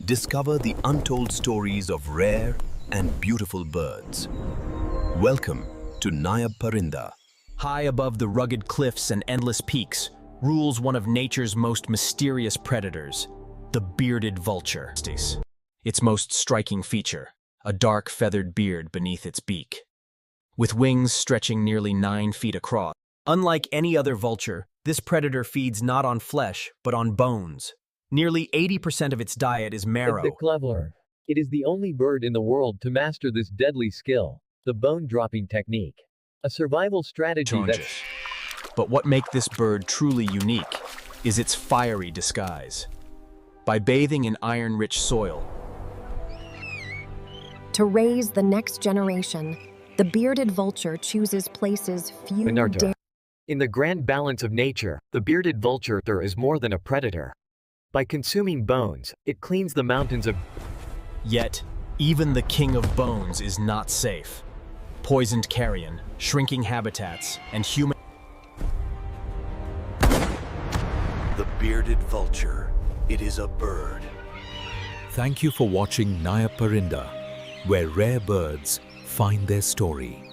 discover the untold stories of rare and beautiful birds. Welcome to Nayab Parinda. High above the rugged cliffs and endless peaks, rules one of nature's most mysterious predators, the bearded vulture. Its most striking feature, a dark feathered beard beneath its beak. With wings stretching nearly 9 feet across. Unlike any other vulture, this predator feeds not on flesh, but on bones. Nearly 80% of its diet is marrow. The clever. It is the only bird in the world to master this deadly skill, the bone-dropping technique. A survival strategy that's... But what makes this bird truly unique is its fiery disguise. By bathing in iron-rich soil, to raise the next generation, the bearded vulture chooses places few dare. In the grand balance of nature, the bearded vulture is more than a predator. By consuming bones, it cleans the mountains of... Yet, even the king of bones is not safe. Poisoned carrion, shrinking habitats, and human... The bearded vulture. It is a bird. Thank you for watching Nayab Parinda, where rare birds find their story.